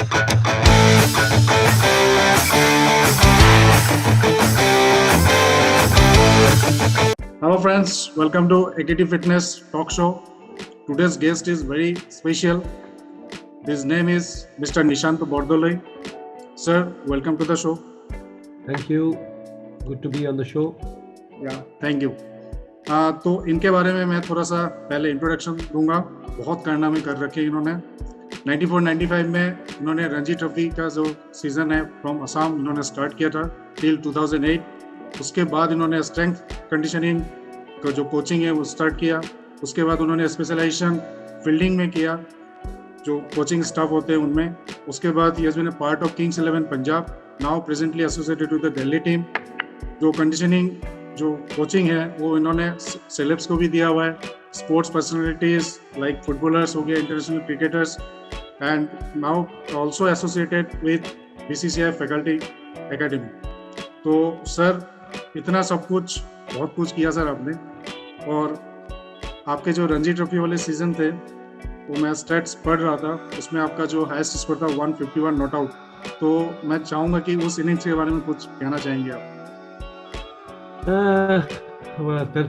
Hello friends, welcome to ATT Fitness Talk Show. Today's guest is very special. His name is Mr. Nishant Bordoloi. Sir, welcome to the show. Thank you. Good to be on the show. Yeah, thank you. तो इनके बारे में मैं थोड़ा सा पहले introduction दूंगा. बहुत कारनामे कर रखे इन्होंने. 94-95 में इन्होंने रणजी ट्रॉफी का जो सीजन है फ्रॉम असम इन्होंने स्टार्ट किया था टिल 2008. उसके बाद इन्होंने स्ट्रेंथ कंडीशनिंग का जो कोचिंग है वो स्टार्ट किया. उसके बाद उन्होंने स्पेशलाइजेशन फील्डिंग में किया, जो कोचिंग स्टाफ होते हैं उनमें. उसके बाद ही has been a part of Kings 11 Punjab, now presently associated with the Delhi team. जो कंडीशनिंग जो कोचिंग है वो इन्होंने सेलेब्स को भी दिया हुआ है, स्पोर्ट्स पर्सनैलिटीज लाइक फुटबॉलर्स हो गए, international cricketers, and now also associated with BCCI faculty academy. तो सर इतना सब कुछ बहुत कुछ किया सर आपने. और आपके जो रणजी ट्रॉफी वाले सीजन थे वो मैं स्टैट्स पढ़ रहा था, उसमें आपका जो हाईएस्ट स्कोर था 151 नॉट आउट. तो मैं चाहूँगा कि उस इनिंग्स के बारे में कुछ कहना चाहेंगे आप.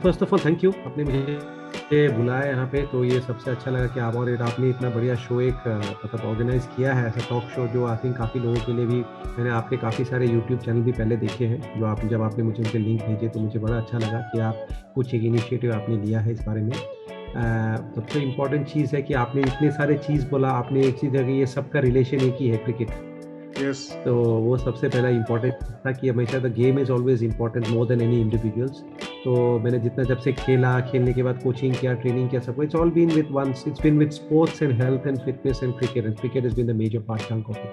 First of all thank you, आपने मुझे बुलाया यहाँ पे, तो ये सबसे अच्छा लगा कि आप और आपने इतना बढ़िया शो एक मतलब ऑर्गेनाइज किया है, ऐसा टॉक शो जो आई थिंक काफ़ी लोगों के लिए भी. मैंने आपके काफ़ी सारे यूट्यूब चैनल भी पहले देखे हैं, जो जब आपने मुझे उनके लिंक भेजे तो मुझे बड़ा अच्छा लगा कि आप कुछ एक इनिशिएटिव आपने लिया है इस बारे में. सबसे इम्पॉर्टेंट चीज़ है कि आपने इतने सारे चीज़ बोला, आपने एक चीज़ है कि ये सबका रिलेशन एक ही है, क्रिकेट. Yes. तो वो सबसे पहला इम्पोर्टेंट था कि हमेशा the game is always important more than any individuals. तो मैंने जितना जब से खेलने के बाद कोचिंग किया, ट्रेनिंग किया, सब it's all been with sports and health and fitness and cricket is been the major part chunk of it.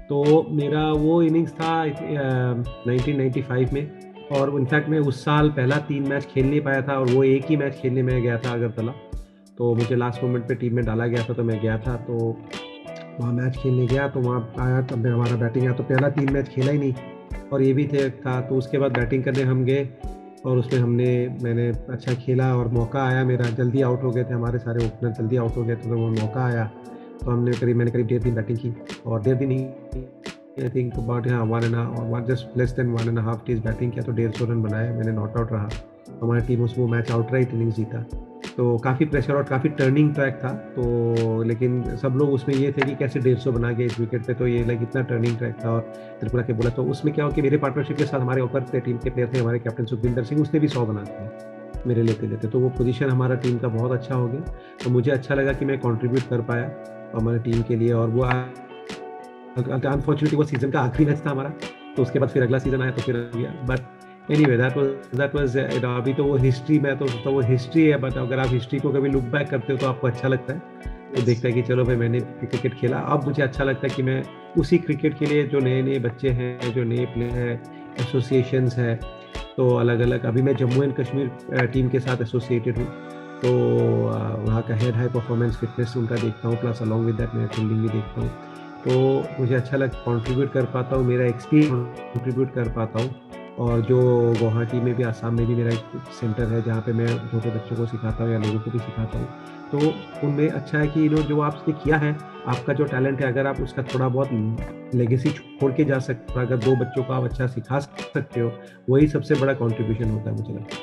तो मेरा वो इनिंग्स था 1995 में, और इनफैक्ट मैं उस साल पहला 3 मैच खेल नहीं पाया था, और वो एक ही मैच खेलने में गया था अगरतला. तो मुझे लास्ट मोमेंट पे टीम में डाला गया था, तो मैं गया था, तो वहाँ मैच खेलने गया, तो वहाँ आया तब हमारा बैटिंग आया, तो पहला 3 मैच खेला ही नहीं, और ये भी था. तो उसके बाद बैटिंग करने हम गए, और उसमें मैंने अच्छा खेला, और मौका आया मेरा. जल्दी आउट हो गए थे हमारे सारे ओपनर, जल्दी आउट हो गए, तो वो मौका आया, तो मैंने करीब 1.5 दिन बैटिंग की, और 1.5 दिन ही I think about 1.5 just less than 1.5 days batting किया, तो 150 रन बनाए, मैंने नॉट आउट रहा. हमारी टीम वो मैच आउटराइट इनिंग्स जीता. तो काफ़ी प्रेशर और काफ़ी टर्निंग ट्रैक था. तो लेकिन सब लोग उसमें ये थे कि कैसे 150 बना गए इस विकेट पे, तो ये इतना टर्निंग ट्रैक था. और त्रिपुरा के बोला, तो उसमें क्या हो कि मेरे पार्टनरशिप के साथ हमारे ऊपर टीम के प्लेयर थे, हमारे कैप्टन सुखविंदर सिंह, उसने भी 100 बना दिए मेरे लेते, तो वो पोजीशन हमारा टीम का बहुत अच्छा हो गया. तो मुझे अच्छा लगा कि मैं कंट्रीब्यूट कर पाया हमारी टीम के लिए. और वो अनफॉर्चुनेटली वो सीज़न का आखिरी मैच था हमारा, तो उसके बाद फिर अगला सीज़न आया, तो फिर गया. बट एनीवे दैट वाज अभी तो वो हिस्ट्री में तो वो हिस्ट्री है. बट अगर आप हिस्ट्री को कभी लुक बैक करते हो तो आपको अच्छा लगता है, तो देखता है कि चलो भाई मैंने क्रिकेट खेला. अब मुझे अच्छा लगता है कि मैं उसी क्रिकेट के लिए जो नए बच्चे हैं, जो नए प्लेयर हैं, एसोसिएशंस है, तो अलग अलग. अभी मैं जम्मू एंड कश्मीर टीम के साथ एसोसिएटेड हूँ, तो वहाँ का हेड हाई परफॉर्मेंस फिटनेस उनका देखता हूँ, प्लस अलॉन्ग विद दैट मैं फील्डिंग भी देखता हूँ. तो मुझे अच्छा लगता, कंट्रीब्यूट कर पाता हूँ, मेरा एक्सपीरियंस कंट्रीब्यूट कर पाता हूँ. और जो गुवाहाटी में भी, आसाम में भी मेरा एक सेंटर है जहाँ पे मैं छोटे बच्चों को सिखाता हूँ या लोगों को भी सिखाता हूँ. तो उनमें अच्छा है कि जो आपने किया है, आपका जो टैलेंट है, अगर आप उसका थोड़ा बहुत लेगेसी छोड़ के जा सकते हो, अगर 2 बच्चों को आप अच्छा सिखा सकते हो, वही सबसे बड़ा कंट्रीब्यूशन होता है मुझे लगता है.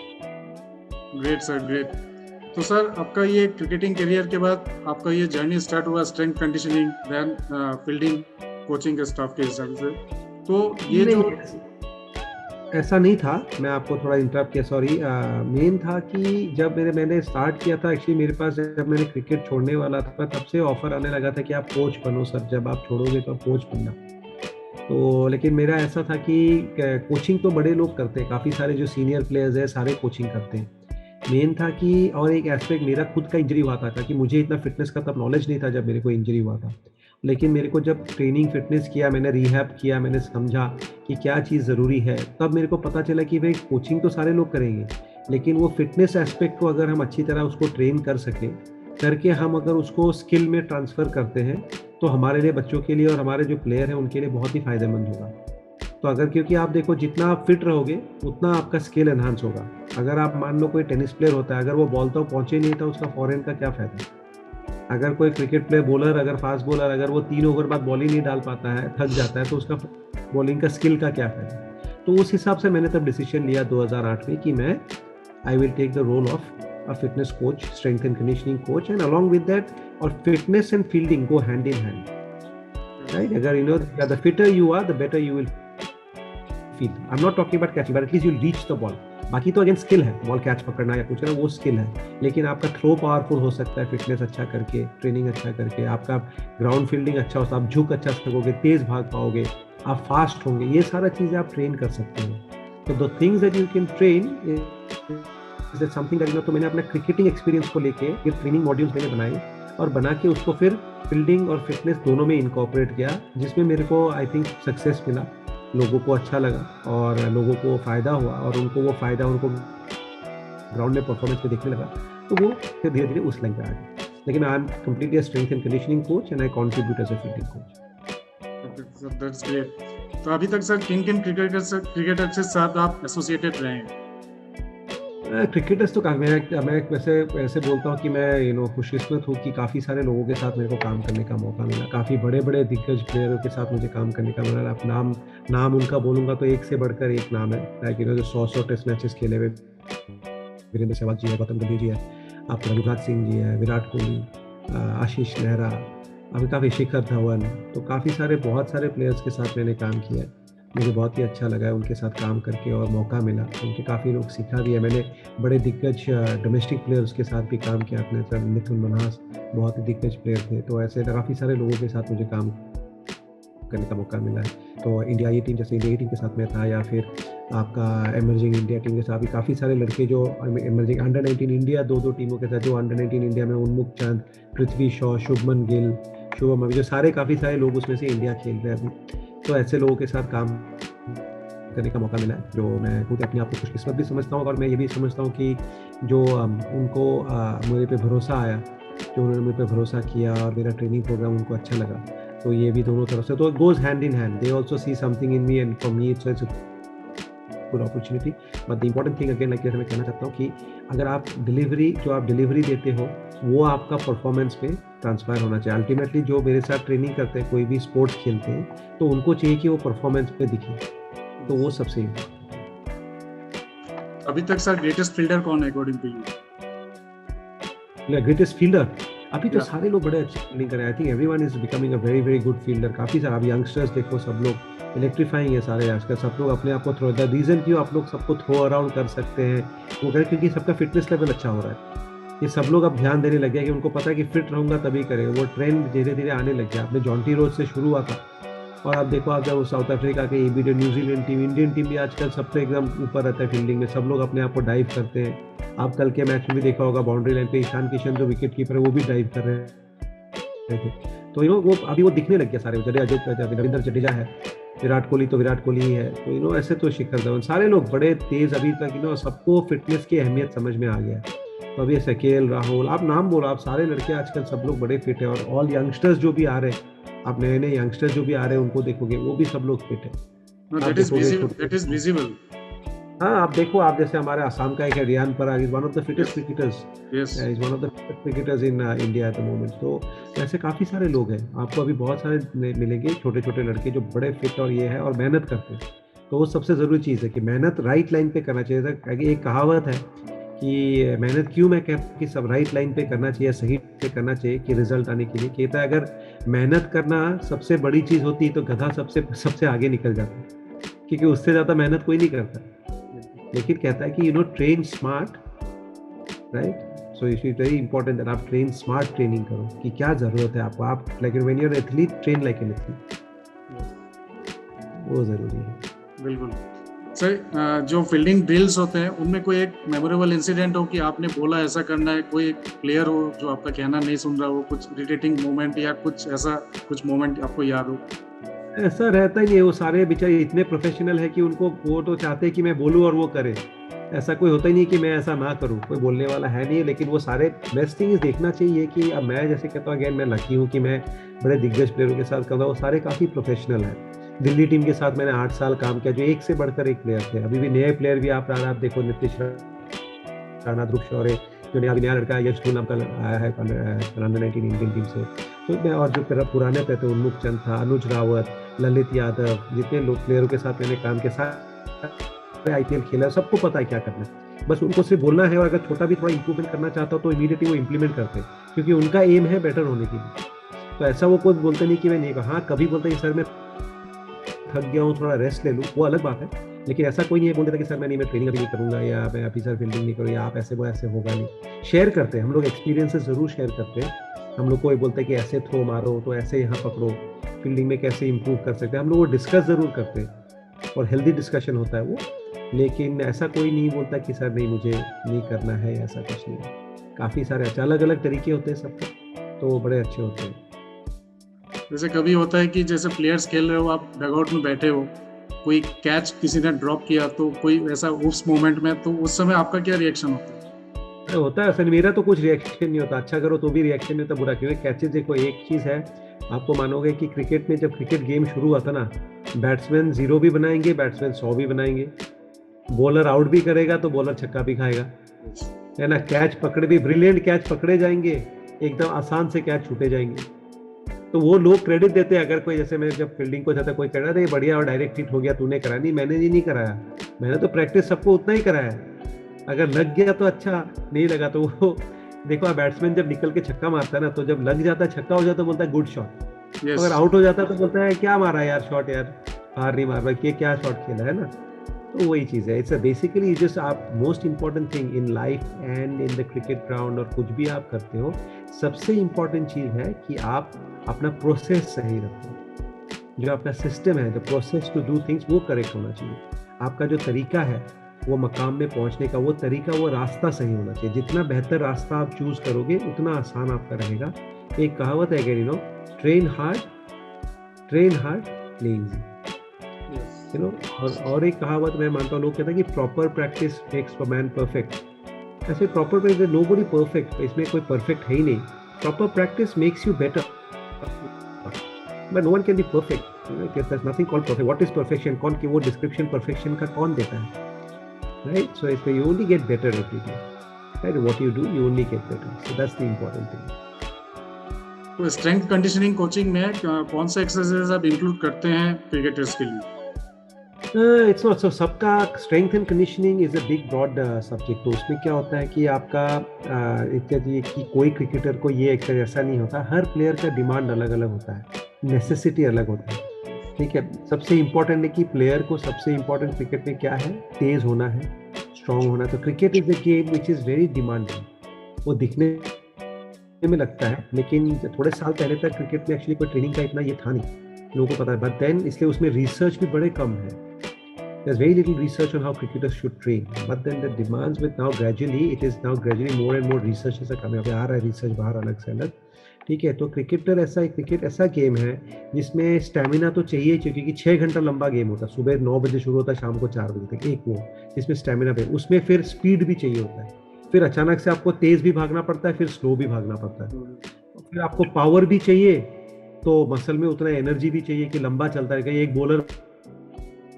Great sir, great. तो सर आपका ये क्रिकेटिंग करियर के बाद आपका ये जर्नी स्टार्ट हुआ strength conditioning, then fielding coaching के स्टाफ के हिसाब से. तो ये जो ऐसा नहीं था, मैं आपको थोड़ा इंटरप्ट किया, सॉरी. मेन था कि जब मैंने स्टार्ट किया था, एक्चुअली मेरे पास जब मैंने क्रिकेट छोड़ने वाला था तब से ऑफर आने लगा था कि आप कोच बनो सर, जब आप छोड़ोगे तो आप कोच बनना. तो लेकिन मेरा ऐसा था कि कोचिंग तो बड़े लोग करते हैं, काफ़ी सारे जो सीनियर प्लेयर्स हैं सारे कोचिंग करते हैं. मेन था कि और एक एस्पेक्ट मेरा खुद का इंजरी हुआ था कि मुझे इतना फिटनेस का तब नॉलेज नहीं था जब मेरे को इंजरी हुआ था. लेकिन मेरे को जब ट्रेनिंग फिटनेस किया, मैंने रिहैब किया, मैंने समझा कि क्या चीज़ ज़रूरी है, तब मेरे को पता चला कि भाई कोचिंग तो सारे लोग करेंगे, लेकिन वो फिटनेस एस्पेक्ट को अगर हम अच्छी तरह उसको ट्रेन कर सकें, करके हम अगर उसको स्किल में ट्रांसफ़र करते हैं, तो हमारे लिए, बच्चों के लिए और हमारे जो प्लेयर हैं उनके लिए बहुत ही फ़ायदेमंद होगा. तो अगर, क्योंकि आप देखो जितना आप फिट रहोगे उतना आपका स्किल एनहांस होगा. अगर आप मान लो कोई टेनिस प्लेयर होता है, अगर वो बॉल तो पहुँचे नहीं था, उसका फॉरेन का क्या फ़ायदा. अगर कोई क्रिकेट प्लेयर बॉलर, अगर फास्ट बॉलर, अगर वो 3 ओवर बाद बॉल ही नहीं डाल पाता है, थक जाता है, तो उसका बॉलिंग का स्किल का क्या फायदा? तो उस हिसाब से मैंने तब डिसीजन लिया 2008 में कि मैं I will take the role of a fitness coach, strength and conditioning coach, and along with that, or fitness and fielding go hand in hand, right? Agar you know, the fitter you are, the better you will feel. I'm not talking about catching, but at least you'll reach the ball. बाकी तो again skill है, ball catch पकड़ना या कुछ है, वो skill है, लेकिन आपका थ्रो पावरफुल हो सकता है फिटनेस अच्छा करके, ट्रेनिंग अच्छा करके, आपका ग्राउंड फील्डिंग अच्छा हो, आप झुक अच्छा सकोगे, तेज भाग पाओगे, आप फास्ट होंगे, ये सारा चीज़ें आप ट्रेन कर सकते हो. तो the things that you can train is that something that, तो मैंने अपना क्रिकेटिंग एक्सपीरियंस को लेके फिर ट्रेनिंग मॉड्यूल्स मैंने बनाए और बना के उसको फिर फील्डिंग और फिटनेस दोनों में इनकॉर्पोरेट किया, जिसमें मेरे को आई थिंक सक्सेस मिला, लोगों को अच्छा लगा और लोगों को फ़ायदा हुआ और उनको वो फ़ायदा उनको ग्राउंड में परफॉर्मेंस पे दिखने लगा, तो वो फिर धीरे धीरे उस लाइन पे आ गया. लेकिन I am completely strength and conditioning coach and I contribute as a fielding coach. That's great. तो अभी तक सर किन क्रिकेटर के साथ आप एसोसिएटेड रहे हैं? क्रिकेटर्स तो मैं वैसे बोलता हूँ कि मैं खुशकिस्मत हूँ कि काफ़ी सारे लोगों के साथ मेरे को काम करने का मौका मिला, काफ़ी बड़े बड़े दिग्गज प्लेयरों के साथ मुझे काम करने का मिला. आप नाम उनका बोलूँगा तो एक से बढ़कर एक नाम है, लाइक जो 100 टेस्ट मैचेस खेले हुए वीरेंद्र सहवाग जी है, गौतम गंभीर जी है, आपका युवराज सिंह जी है, विराट कोहली, आशीष नेहरा, अभी काफ़ी शिखर धवन, तो काफ़ी सारे बहुत सारे प्लेयर्स के साथ मैंने काम किया है. मुझे बहुत ही अच्छा लगा है उनके साथ काम करके और मौका मिला, उनके काफ़ी लोग सीखा भी है. मैंने बड़े दिग्गज डोमेस्टिक प्लेयर्स के साथ भी काम किया. अपने सर मिथुन मनहास बहुत ही दिग्गज प्लेयर थे, तो ऐसे काफ़ी सारे लोगों के साथ मुझे काम करने का मौका मिला है. तो इंडिया ए टीम, जैसे इंडिया ए टीम के साथ में था, या फिर आपका एमर्जिंग इंडिया टीम के साथ भी काफ़ी सारे लड़के जो एमर्जिंग अंडर 19 इंडिया 2 टीमों के साथ, जो अंडर 19 इंडिया में उन्मुख चंद, पृथ्वी शॉ, शुभमन गिल, शुभम अभी, जो सारे काफ़ी सारे लोग उसमें से इंडिया खेल रहे हैं अभी, तो ऐसे लोगों के साथ काम करने का मौका मिला है, जो मैं खुद अपने आप को खुशकिस्मत भी समझता हूँ. और मैं ये भी समझता हूँ कि जो उनको मेरे पे भरोसा आया, जो उन्होंने मेरे पे भरोसा किया और मेरा ट्रेनिंग प्रोग्राम उनको अच्छा लगा, तो ये भी दोनों तरफ से तो goes hand in hand. They also see something in me and for me it's a good opportunity. But the important thing again, like जैसे मैं कहना चाहता हूँ कि अगर आप डिलीवरी देते हो, वो आपका परफॉर्मेंस पे ट्रांसफर होना चाहिए. अल्टीमेटली जो मेरे साथ ट्रेनिंग करते हैं, कोई भी स्पोर्ट्स खेलते हैं, तो उनको चाहिए कि वो परफॉर्मेंस पे दिखे, तो वो सबसे अभी तक सर ग्रेटेस्ट फील्डर कौन है according to you? Greatest fielder अभी तो सारे लोग बड़े अच्छे फील्डिंग कर रहे हैं. I think everyone is becoming a very very good fielder. काफ़ी सारे अब यंगस्टर्स देखो, सब लोग इलेक्ट्रीफाइंग है सारे आजकल. सब लोग अपने आप को थ्रो, द रीज़न क्यों आप लोग सबको थ्रो अराउंड कर सकते हैं वो करें क्योंकि सबका फिटनेस लेवल अच्छा हो रहा है. ये सब लोग अब ध्यान देने लग गया कि उनको पता है कि फिट रहूँगा तभी करेंगे. वो ट्रेंड धीरे धीरे आने लग गया. आपने जॉन्टी रोज से शुरू हुआ था और आप देखो, आप जब साउथ अफ्रीका के ABD, New Zealand team, Indian team भी आजकल सबसे एकदम ऊपर रहता है फील्डिंग में. सब लोग अपने आप को डाइव करते हैं. आप कल के मैच में भी देखा होगा, बाउंड्री लाइन पे ईशान किशन जो विकेट कीपर है वो भी डाइव कर रहे थे. तो वो अभी वो दिखने लग गया सारे. रविंद्र जडेजा है, विराट कोहली तो विराट कोहली ही है, तो ऐसे तो शिखर धवन, सारे लोग बड़े तेज अभी तक. सबको फिटनेस की अहमियत समझ में आ गया. तो अभी शकील, राहुल, आप नाम बोलो, आप सारे लड़के आजकल सब लोग बड़े फिट है. और ऑल यंगस्टर्स जो भी आ रहे हैं, आप नए नए यंगस्टर्स जो भी आ रहे हैं उनको देखोगे, वो भी सब लोग फिट है. That is visible. हाँ, आप देखो, आप जैसे हमारे आसाम का एक है Riyan Parag, is one of the fittest cricketers. Yes. Is one of the fittest cricketers in India at the moment. तो ऐसे काफ़ी सारे लोग हैं, आपको अभी बहुत सारे मिलेंगे छोटे छोटे लड़के जो बड़े फिट और ये है और मेहनत करते हैं. तो वो सबसे ज़रूरी चीज़ है कि मेहनत राइट लाइन पे करना चाहिए. एक कहावत है कि मेहनत क्यों मैं कहता हूँ कि सब राइट लाइन पे करना चाहिए, सही पे करना चाहिए कि रिजल्ट आने के लिए. कहता है अगर मेहनत करना सबसे बड़ी चीज़ होती तो गधा सबसे आगे निकल जाता, क्योंकि उससे ज़्यादा मेहनत कोई नहीं करता. लेकिन कहता है कि train smart, right. So it is very important that आप ट्रेन स्मार्ट ट्रेनिंग करो कि क्या ज़रूरत है आपको. आप like when you are athlete, train like an athlete, वो ज़रूरी है. बिल्कुल सर. जो फील्डिंग ड्रिल्स होते हैं उनमें कोई एक मेमोरेबल इंसिडेंट हो कि आपने बोला ऐसा करना है, कोई एक प्लेयर हो जो आपका कहना नहीं सुन रहा हो, कुछ इरिटेटिंग मोमेंट या कुछ मोमेंट आपको याद हो? ऐसा रहता ही नहीं. वो सारे बेचारे इतने प्रोफेशनल है कि उनको वो तो चाहते हैं कि मैं बोलूँ और वो करे. ऐसा कोई होता ही नहीं कि मैं ऐसा ना करूँ, कोई बोलने वाला है नहीं. लेकिन वो सारे बेस्ट थिंग देखना चाहिए कि अब मैं जैसे कहता हूँ, अगेन मैं लकी हूँ कि मैं बड़े दिग्गज प्लेयरों के साथ कर रहा हूँ. वो सारे काफ़ी प्रोफेशनल हैं. दिल्ली टीम के साथ मैंने 8 साल काम किया, जो एक से बढ़कर एक प्लेयर थे. अभी भी नए प्लेयर भी आप देखो, नीतीश राणा, ध्रुव शौर्य, जो नया लड़का है यश नाम का आया है अंडर 19 इंडियन टीम से, तो मैं और जो पुराने प्लेयर थे उन्मुख चंद था, अनुज रावत, ललित यादव, जितने लोग प्लेयरों के साथ मैंने काम के साथ IPL खेला, सबको पता है क्या करना है, बस उनको सिर्फ बोलना है, और अगर छोटा भी थोड़ा इंप्रूवमेंट करना चाहता हो तो इमीडिएटली वो इंप्लीमेंट करते हैं, क्योंकि उनका एम है बेटर होने के लिए। तो ऐसा वो कुछ बोलते नहीं कि मैं नहीं, हाँ कभी बोलते हैं सर मैं थक गया हूँ थोड़ा रेस्ट ले लूँ, वो अलग बात है, लेकिन ऐसा कोई नहीं है बोल देता कि सर मैं ट्रेनिंग अभी नहीं करूंगा, या मैं अभी सर फील्डिंग नहीं करूँ, या आप ऐसे होगा नहीं। शेयर करते हैं हम लोग, एक्सपीरियंसेस जरूर शेयर करते हैं। हम लोग को बोलते हैं कि ऐसे थ्रो मारो, तो ऐसे यहाँ पकड़ो, फील्डिंग में कैसे इंप्रूव कर सकते हैं, हम लोग वो डिस्कस जरूर करते हैं और हेल्दी डिस्कशन होता है वो, लेकिन ऐसा कोई नहीं बोलता कि सर नहीं मुझे नहीं करना है, ऐसा कुछ नहीं है। काफ़ी सारे अलग अलग तरीके होते हैं सबके, तो वो बड़े अच्छे होते हैं। जैसे कभी होता है कि जैसे प्लेयर्स खेल रहे हो, आप डगआउट में बैठे हो, कोई कैच किसी ने ड्रॉप किया, तो कोई ऐसा उस मोमेंट में, तो उस समय आपका क्या रिएक्शन होता है? होता है सर, मेरा तो कुछ रिएक्शन नहीं होता, अच्छा करो तो भी रिएक्शन नहीं होता, बुरा क्योंकि कैचेज देखो एक चीज़ है, आपको मानोगे कि क्रिकेट में जब क्रिकेट गेम शुरू हुआ था ना, बैट्समैन 0 भी बनाएंगे, बैट्समैन 100 भी बनाएंगे, बॉलर आउट भी करेगा तो बॉलर छक्का भी खाएगा, है ना, कैच पकड़े भी ब्रिलियंट कैच पकड़े जाएंगे, एकदम आसान से कैच छूटे जाएंगे, तो वो लोग क्रेडिट देते हैं। अगर कोई जैसे मैं जब फील्डिंग को जाता कोई कह रहा था ये बढ़िया और डायरेक्ट हिट हो गया तूने करा, नहीं मैंने नहीं कराया, मैंने तो प्रैक्टिस सबको उतना ही कराया, अगर लग गया तो अच्छा, नहीं लगा तो वो देखो बैट्समैन जब निकल के छक्का मारता है ना, तो जब लग जाता है छक्का हो जाता है तो बोलता है गुड शॉट, अगर आउट हो जाता है तो बोलता है क्या मारा यार शॉट, यार हार नहीं मार रहा, क्या शॉट खेला है ना। तो वही चीज़ है, इट्स बेसिकली जस्ट आप most important thing in life and in the cricket ground, और कुछ भी आप करते हो सबसे इंपॉर्टेंट चीज़ है कि आप अपना प्रोसेस सही रखो, जो आपका सिस्टम है, the process to do things वो करेक्ट होना चाहिए, आपका जो तरीका है वो मकाम में पहुंचने का, वो तरीका, वो रास्ता सही होना चाहिए। जितना बेहतर रास्ता आप चूज करोगे उतना आसान आपका रहेगा। एक कहावत है again, train hard play easy, और एक कहावत मैं मानता हूँ, लोग कहते हैं कि proper practice makes a man perfect. ऐसे प्रॉपर प्रैक्टिस, नोबडी परफेक्ट, इसमें कोई परफेक्ट है ही नहीं, proper practice makes you better, but no one can be perfect, there is nothing called perfect. What is perfection, कौन की वो डिस्क्रिप्शन परफेक्शन का कौन देता है, right? So if you only get better every day, right, what you do you only get better, so that's the important thing. तो strength conditioning coaching में कौन सा एक्सरसाइज आप इंक्लूड करते हैं क्रिकेटर्स के लिए? इट्स नॉट सो, सबका strength and conditioning is a big broad subject. तो उसमें क्या होता है कि आपका ये कि कोई क्रिकेटर को ये एक्सरसाइज ऐसा नहीं होता, हर प्लेयर का डिमांड अलग अलग होता है, नेसेसिटी अलग होता है, ठीक है। सबसे इम्पोर्टेंट है कि प्लेयर को सबसे इम्पोर्टेंट क्रिकेट में क्या है, तेज होना है, स्ट्रांग होना है। तो cricket is a game which is very demanding, वो दिखने में लगता है, लेकिन थोड़े साल पहले तक क्रिकेट में एक्चुअली कोई ट्रेनिंग का इतना ये था नहीं, लोगों को पता है, बट देन इसलिए उसमें रिसर्च भी बड़े कम है। There's very little research on how cricketers should train, but then the demands with now gradually more and more researchers are coming up, आ रहा है रिसर्च बाहर अलग से अलग, ठीक है। तो क्रिकेट ऐसा गेम है जिसमें स्टेमिना तो चाहिए, क्योंकि 6 घंटा लंबा गेम होता है, सुबह 9 बजे शुरू होता है, शाम को 4 बजे तक, एक वो जिसमें स्टेमिना पे, उसमें फिर स्पीड भी चाहिए होता है, फिर अचानक से आपको तेज भी भागना पड़ता है, फिर स्लो भी भागना पड़ता है, फिर आपको पावर भी चाहिए, तो मसल में उतना एनर्जी भी चाहिए कि लंबा चलता है। कहीं एक बॉलर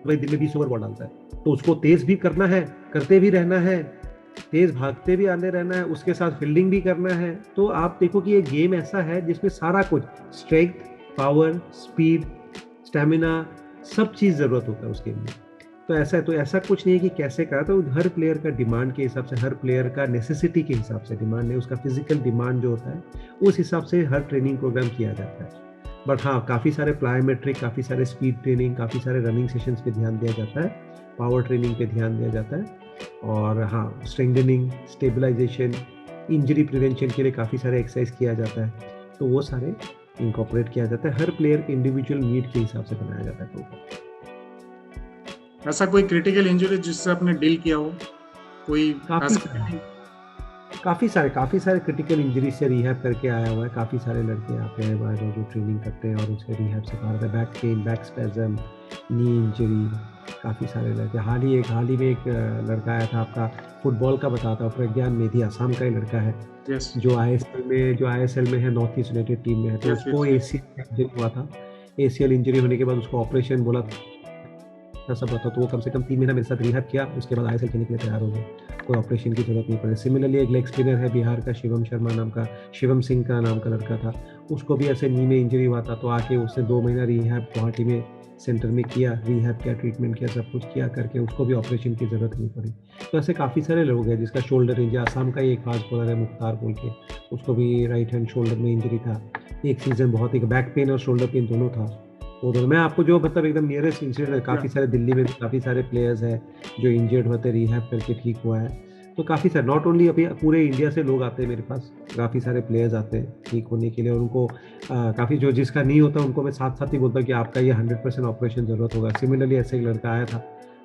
भाई दिन में 20 ओवर बॉल डालता है, तो उसको तेज भी करना है, करते भी रहना है, तेज भागते भी आने रहना है, उसके साथ फील्डिंग भी करना है। तो आप देखो कि ये गेम ऐसा है जिसमें सारा कुछ, स्ट्रेंथ, पावर, स्पीड, स्टेमिना, सब चीज़ ज़रूरत होता है उस गेम में। तो ऐसा कुछ नहीं है कि कैसे करा, तो हर प्लेयर का डिमांड के हिसाब से, हर प्लेयर का नेसेसिटी के हिसाब से डिमांड है, उसका फिजिकल डिमांड जो होता है उस हिसाब से हर ट्रेनिंग प्रोग्राम किया जाता है। बट हाँ, काफ़ी सारे प्लायोमेट्रिक, काफ़ी सारे स्पीड ट्रेनिंग, काफ़ी सारे रनिंग सेशंस पे ध्यान दिया जाता है, पावर ट्रेनिंग पे ध्यान दिया जाता है, और हाँ, स्ट्रेंथनिंग, स्टेबलाइजेशन, इंजरी प्रिवेंशन के लिए काफ़ी सारे एक्सरसाइज किया जाता है। तो वो सारे इंकॉर्पोरेट किया जाता है, हर प्लेयर के इंडिविजुअल नीड के हिसाब से बनाया जाता है प्रोग्राम। ऐसा कोई क्रिटिकल इंजरी जिससे आपने डील किया हो? कोई काफ़ी सारे क्रिटिकल इंजरी से रिहैब करके आया हुआ है। काफ़ी सारे लड़के आते हैं जो ट्रेनिंग करते हैं और उसके रिहैब से बाहर, back pain, back spasm, knee injury, काफ़ी सारे लड़के। हाल ही में एक लड़का आया था, आपका फुटबॉल का बताता हूँ, प्रज्ञान मेधी, असम का ही लड़का है, जो ISL में है, नॉर्थ ईस्ट यूनाइटेड टीम में है। तो उसको ACL इंजरी हुआ था। ACL इंजरी होने के बाद उसको ऑपरेशन बोला था सब रहता, तो वो कम से कम 3 महीना मेरे साथ रिहैब किया, उसके बाद ISL खेलने के लिए तैयार हो गए, कोई ऑपरेशन की जरूरत नहीं पड़ी। सिमिलरली एक लेग स्पिनर है बिहार का, शिवम शर्मा नाम का, शिवम सिंह का नाम का लड़का था, उसको भी ऐसे नी में इंजरी हुआ था, तो आके उसने 2 महीना रिहैब गुवाहाटी में सेंटर में किया, रिहैब किया, ट्रीटमेंट किया, सब कुछ किया करके उसको भी ऑपरेशन की ज़रूरत नहीं पड़ी। तो ऐसे काफ़ी सारे लोग हैं जिसका शोल्डर इंजरी, आसाम का ही एक फास्ट बॉलर है मुख्तार बोल के, उसको भी राइट हैंड शोल्डर में इंजरी था, एक सीज़न बहुत ही बैक पेन और शोल्डर पेन दोनों था। वो दोनों मैं आपको जो मतलब एकदम नियरेस्ट इंसिडेंट है, काफ़ी सारे दिल्ली में काफ़ी सारे प्लेयर्स हैं जो इंजर्ड होते रिहैब करके ठीक हुआ है, तो काफ़ी सारे नॉट ओनली अभी पूरे इंडिया से लोग आते हैं मेरे पास, काफ़ी सारे प्लेयर्स आते हैं ठीक होने के लिए, और उनको काफ़ी जो जिसका नहीं होता उनको मैं साथ साथ ही बोलता हूँ कि आपका ये 100% ऑपरेशन ज़रूरत होगा। सिमिलरली ऐसे एक लड़का आया था,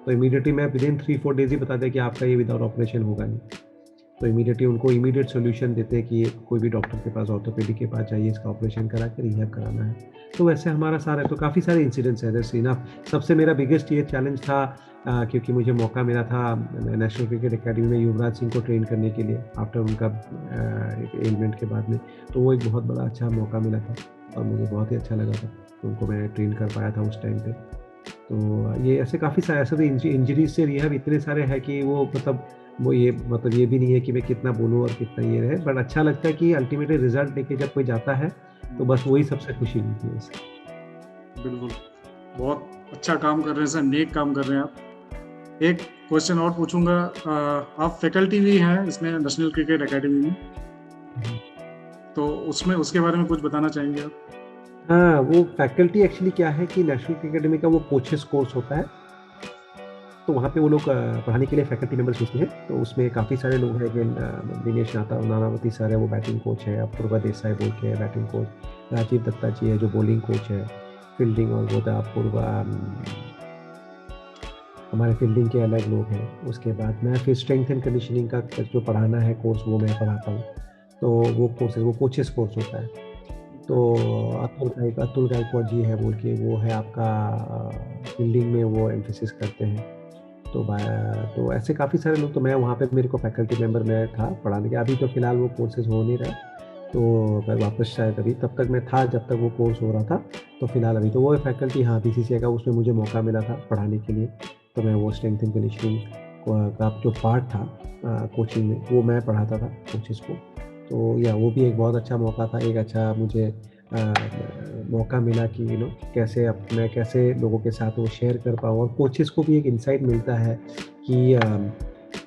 तो इमीडिएटली मैं विदिन 3-4 डेज ही बता दिया कि आपका ये विदाउट ऑपरेशन होगा नहीं, तो इमीडिएटली उनको इमीडिएट सोल्यूशन देते हैं कि कोई भी डॉक्टर के पास, ऑर्थोपेडिक के पास जाइए, इसका ऑपरेशन करा के रिहैब कराना है। तो वैसे हमारा सारा, तो काफ़ी सारे इंसिडेंट्स हैं जैसे ना। सबसे मेरा बिगेस्ट ये चैलेंज था क्योंकि मुझे मौका मिला था नेशनल क्रिकेट एकेडमी में युवराज सिंह को ट्रेन करने के लिए आफ्टर उनका एलिमेंट के बाद में, तो वो एक बहुत बड़ा अच्छा मौका मिला था और मुझे बहुत ही अच्छा लगा था, तो उनको मैं ट्रेन कर पाया था उस टाइम पे। तो ये ऐसे काफ़ी सारे ऐसे तो इंजरीज से रिहैब इतने सारे हैं कि वो मतलब वो ये मतलब ये भी नहीं है कि मैं कितना बोलूँ और कितना ये रहे, बट अच्छा लगता है कि अल्टीमेटली रिजल्ट लेके जब कोई जाता है तो बस वही सबसे खुशी मिलती है इससे। बिल्कुल, बहुत अच्छा काम कर रहे हैं सर, नेक काम कर रहे हैं आप। एक क्वेश्चन और पूछूंगा, आप फैकल्टी भी हैं इसमें नेशनल क्रिकेट एकेडमी में, तो उसमें उसके बारे में कुछ बताना चाहेंगे आप? हाँ, वो फैकल्टी एक्चुअली क्या है कि नेशनल क्रिकेट एकेडमी का वो कोचेस कोर्स होता है, तो वहाँ पे वो लोग पढ़ाने के लिए फैकल्टी मेंबर्स होते हैं, तो उसमें काफ़ी सारे लोग हैं, दिनेश नानावती सर है, वो बैटिंग कोच है, अपूर्वा देसाई बोल के है बैटिंग कोच, राजीव दत्ता जी है जो बॉलिंग कोच है, फील्डिंग और वो था अपूर्वा, हमारे फील्डिंग के अलग लोग हैं। उसके बाद मैं फिर स्ट्रेंथ एंड कंडीशनिंग का जो पढ़ाना है कोर्स वो मैं पढ़ाता हूँ, तो वो कोचेस कोर्स होता है। तो अतुल गायकवाड़ जी है बोल के, वो है आपका फील्डिंग में वो एम्फेसिस करते हैं, तो ऐसे काफ़ी सारे लोग, तो मैं वहाँ पे मेरे को फैकल्टी मेंबर में था पढ़ाने के। अभी तो फिलहाल वो कोर्सेज हो नहीं रहा, तो मैं वापस शायद अभी, तब तक मैं था जब तक वो कोर्स हो रहा था, तो फिलहाल अभी तो वो फैकल्टी, हाँ BCCI का, उसमें मुझे मौका मिला था पढ़ाने के लिए, तो मैं वो स्ट्रेंथ एंड कंडीशनिंग का जो पार्ट था कोचिंग में वो मैं पढ़ाता था कोचेस को, तो या वो भी एक बहुत अच्छा मौका था, एक अच्छा मुझे मौका मिला कि मैं कैसे लोगों के साथ वो शेयर कर पाऊँ, और कोचेस को भी एक इंसाइट मिलता है कि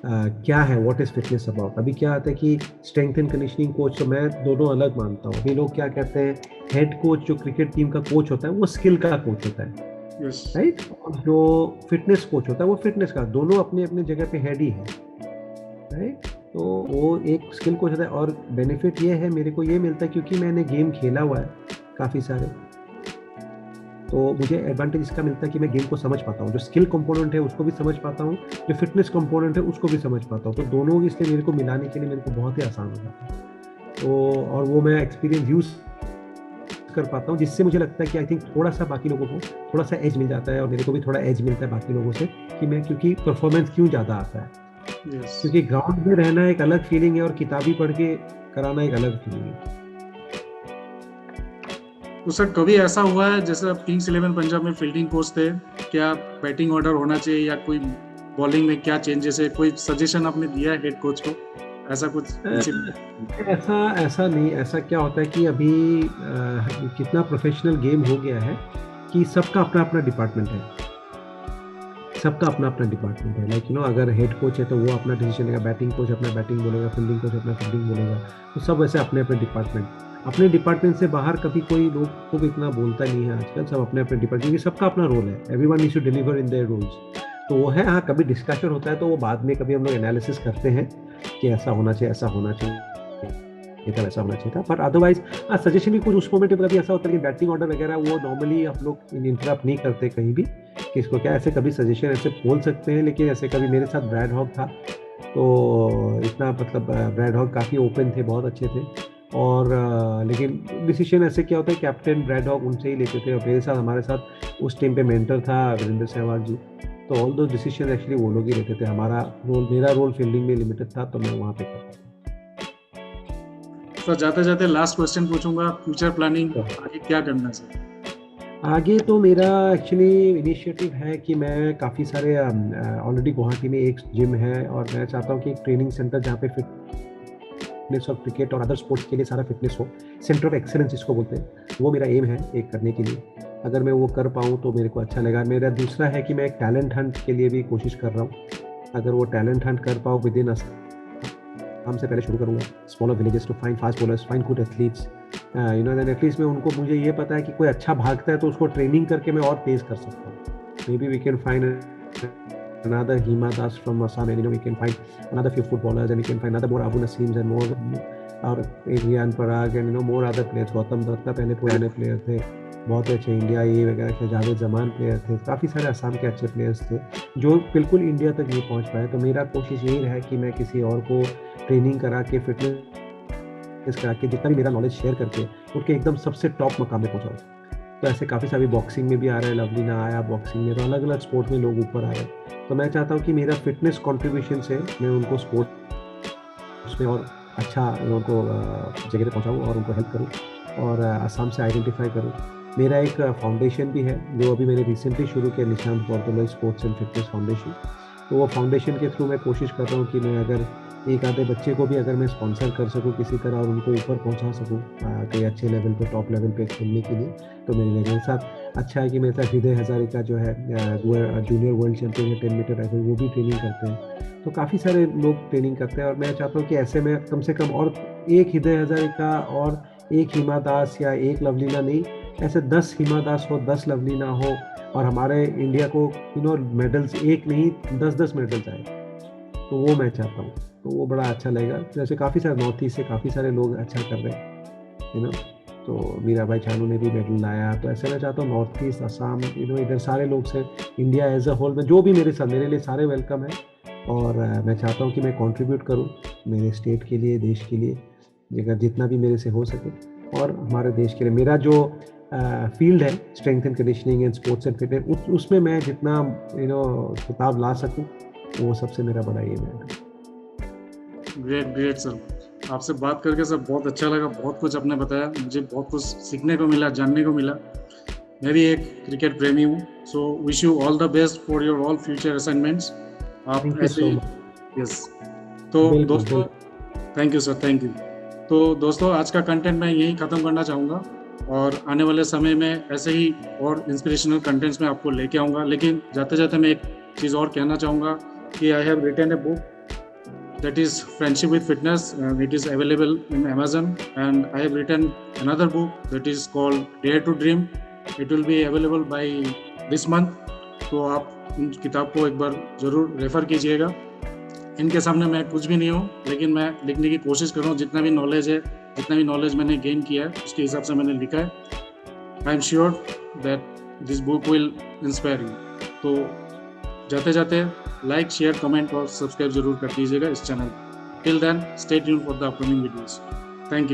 क्या है, व्हाट इज़ फिटनेस अबाउट। अभी क्या आता है कि स्ट्रेंथ एंड कंडीशनिंग कोच तो मैं दोनों अलग मानता हूँ। अभी लोग क्या कहते हैं, हेड कोच जो क्रिकेट टीम का कोच होता है वो स्किल का कोच होता है, राइट, और जो फिटनेस कोच होता है वो फिटनेस का, दोनों अपने अपने जगह पे हेड ही है, राइट। तो वो एक स्किल कोच होता है, और बेनिफिट ये है मेरे को ये मिलता है क्योंकि मैंने गेम खेला हुआ है काफ़ी सारे, तो मुझे एडवांटेज इसका मिलता है कि मैं गेम को समझ पाता हूँ, जो स्किल कंपोनेंट है उसको भी समझ पाता हूँ, जो फिटनेस कंपोनेंट है उसको भी समझ पाता हूँ, तो दोनों इसलिए मेरे को मिलाने के लिए मेरे को बहुत ही आसान हो जाता है, तो और वो मैं एक्सपीरियंस यूज़ कर पाता हूँ, जिससे मुझे लगता है कि आई थिंक थोड़ा सा बाकी लोगों को थोड़ा सा एज मिल जाता है, और मेरे को भी थोड़ा एज मिलता है बाकी लोगों से कि मैं, क्योंकि परफॉर्मेंस क्यों ज़्यादा आता है, क्योंकि ग्राउंड में रहना एक अलग फीलिंग है और किताबी पढ़ के कराना एक अलग फीलिंग है। तो सर कभी ऐसा हुआ है जैसे आप किंग्स 11 पंजाब में फील्डिंग कोच थे, क्या बैटिंग ऑर्डर होना चाहिए या कोई बॉलिंग में क्या चेंजेस है, कोई सजेशन आपने दिया है हेड कोच को, ऐसा कुछ? ऐसा नहीं, ऐसा क्या होता है कि अभी कितना प्रोफेशनल गेम हो गया है कि सबका अपना अपना डिपार्टमेंट है, सबका अपना अपना डिपार्टमेंट है, लाइक अगर हेड कोच है तो वो अपना डिसीजन लेगा, बैटिंग कोच अपना बैटिंग बोलेगा, फील्डिंग कोच अपना फील्डिंग बोलेगा, तो सब ऐसे अपने अपने डिपार्टमेंट से बाहर कभी कोई लोग को भी इतना बोलता नहीं है आजकल, सब अपने अपने डिपार्टमेंट, क्योंकि सबका अपना रोल है, everyone needs to deliver in their roles, तो वो है। हाँ, कभी डिस्कशन होता है तो वो बाद में कभी हम लोग एनालिसिस करते हैं कि ऐसा होना चाहिए, ऐसा होना चाहिए, ऐसा होना चाहिए था, पर अदरवाइज सजेशन भी कुछ उस मोमेंट पर कभी ऐसा होता है कि बैटिंग ऑर्डर वगैरह वो नॉर्मली आप लोग इंटरप्ट नहीं करते कहीं भी, किसको क्या, ऐसे कभी सजेशन ऐसे बोल सकते हैं, लेकिन ऐसे कभी मेरे साथ ब्रैड हॉग था, तो इतना मतलब ब्रैड हॉग काफ़ी ओपन थे, बहुत अच्छे थे, और लेकिन डिसीजन ऐसे क्या होता है, कैप्टन ब्रैड हॉग उनसे ही लेते थे, और मेरे साथ, हमारे साथ उस टाइम पे मेंटर था वीरेंद्र सहवाग जी, तो ऑल दो डिसीजन एक्चुअली वो लोग ही लेते थे, मेरा रोल फील्डिंग में लिमिटेड था, तो मैं वहाँ पे करता था। सर जाते जाते लास्ट क्वेश्चन पूछूंगा, फ्यूचर प्लानिंग आगे क्या करना है सर? आगे तो मेरा एक्चुअली इनिशिएटिव है कि मैं काफ़ी सारे ऑलरेडी गुवाहाटी में एक जिम है और मैं चाहता हूँ कि एक ट्रेनिंग सेंटर जहाँ पे फिटनेस और क्रिकेट और अदर स्पोर्ट्स के लिए सारा फिटनेस हो, सेंटर ऑफ एक्सेलेंस जिसको बोलते हैं, वो मेरा एम है एक करने के लिए। अगर मैं वो कर पाऊँ तो मेरे को अच्छा लगेगा। मेरा दूसरा है कि मैं एक टैलेंट हंट के लिए भी कोशिश कर रहा हूँ। अगर वो टैलेंट हंट कर पाऊँ विदिन असम से पहले शुरू करूँगा, smaller villages to find fast bowlers, find good athletes, you know, then at least मैं उनको, मुझे ये पता है कि कोई अच्छा भागता है तो उसको ट्रेनिंग करके मैं और तेज कर सकता हूँ। Maybe we can find another Hima Das from Assam, and we can find another few footballers, and we can find another more Abu Naseems and more और Adrian Parag and more other players. Gautam Datta पहले पुराने player थे, बहुत अच्छे India ये वगैरह के, Javed Zaman player थे, काफ़ी सारे असम के अच्छे प्लेयर्स थे जो बिल्कुल इंडिया तक नहीं पहुंच पाए। तो मेरा कोशिश यही है कि मैं किसी और को ट्रेनिंग करा के, फिटनेस करा के, जितना भी मेरा नॉलेज शेयर करके उनके एकदम सबसे टॉप मकाम में पहुँचाऊँ। तो ऐसे काफ़ी सारी बॉक्सिंग में भी आ रहा है, लवलीना आया बॉक्सिंग में, तो अलग अलग स्पोर्ट में लोग ऊपर आ रहे हैं। तो मैं चाहता हूँ कि मेरा फिटनेस कंट्रीब्यूशन से मैं उनको स्पोर्ट्स में और अच्छा उनको जगह पे पहुँचाऊँ और उनको हेल्प करूँ और असम से आइडेंटिफाई करूँ। मेरा एक फाउंडेशन भी है जो अभी मैंने रिसेंटली शुरू किया, Nishant Bordoloi sports and fitness foundation. तो वो फाउंडेशन के थ्रू मैं कोशिश कर रहा हूँ कि मैं अगर एक आधे बच्चे को भी अगर मैं स्पॉन्सर कर सकूँ किसी तरह और उनको ऊपर पहुँचा सकूँ कई अच्छे लेवल पे, टॉप लेवल पे खेलने के लिए, तो मेरे साथ अच्छा है कि मेरे साथ हृदय हजारिका जो है जूनियर वर्ल्ड चैंपियन है 10 मीटर राइफल, वो भी ट्रेनिंग करते हैं। तो काफ़ी सारे लोग ट्रेनिंग करते हैं और मैं चाहता हूँ कि ऐसे में कम से कम और एक हृदय हजारिका और एक हिमा दास या एक लवलीना नहीं, ऐसे 10 हिमा दास हो, 10 लवलीना हो और हमारे इंडिया को मेडल्स एक नहीं 10-10 मेडल्स आए, तो वो मैं चाहता हूँ। तो वो बड़ा अच्छा लगेगा। जैसे काफ़ी सारे नॉर्थ ईस्ट से काफ़ी सारे लोग अच्छा कर रहे हैं, तो मीरा भाई चानू ने भी मेडल लाया। तो ऐसे मैं चाहता हूँ नॉर्थ ईस्ट, असम, इधर सारे लोग से, इंडिया एज अ होल में जो भी मेरे साथ, मेरे लिए सारे वेलकम है। और मैं चाहता हूँ कि मैं कंट्रीब्यूट करूँ मेरे स्टेट के लिए, देश के लिए, अगर जितना भी मेरे से हो सके, और हमारे देश के लिए। मेरा जो फील्ड है strength and conditioning and sports and fitness, उसमें मैं जितना किताब ला सकूँ, वो सबसे मेरा बड़ा एम है। ग्रेट सर, आपसे बात करके सर बहुत अच्छा लगा, बहुत कुछ आपने बताया, मुझे बहुत कुछ सीखने को मिला, जानने को मिला। मैं भी एक क्रिकेट प्रेमी हूँ, so wish you all the best for your all future assignments. आप ऐसे ही, यस। तो दोस्तों, thank you sir, thank you. तो दोस्तों, आज का कंटेंट मैं यहीं ख़त्म करना चाहूँगा और आने वाले समय में ऐसे ही और इंस्पिरेशनल कंटेंट्स में आपको लेके आऊँगा। लेकिन जाते जाते मैं एक चीज़ और कहना चाहूँगा कि I have written a book that is Friendship with Fitness, and it is available in Amazon, and I have written another book that is called Dare to Dream. It will be available by this month, तो आप उन किताब को एक बार ज़रूर refer कीजिएगा। इनके सामने मैं कुछ भी नहीं हूँ, लेकिन मैं लिखने की कोशिश कर रहा हूँ। जितना भी नॉलेज है, जितना भी नॉलेज मैंने गेन किया है, उसके हिसाब से मैंने लिखा है। I am sure that this book will inspire you. तो जाते जाते लाइक, शेयर, कमेंट और सब्सक्राइब जरूर कर दीजिएगा इस channel. Till then, stay tuned for the upcoming videos. Thank you.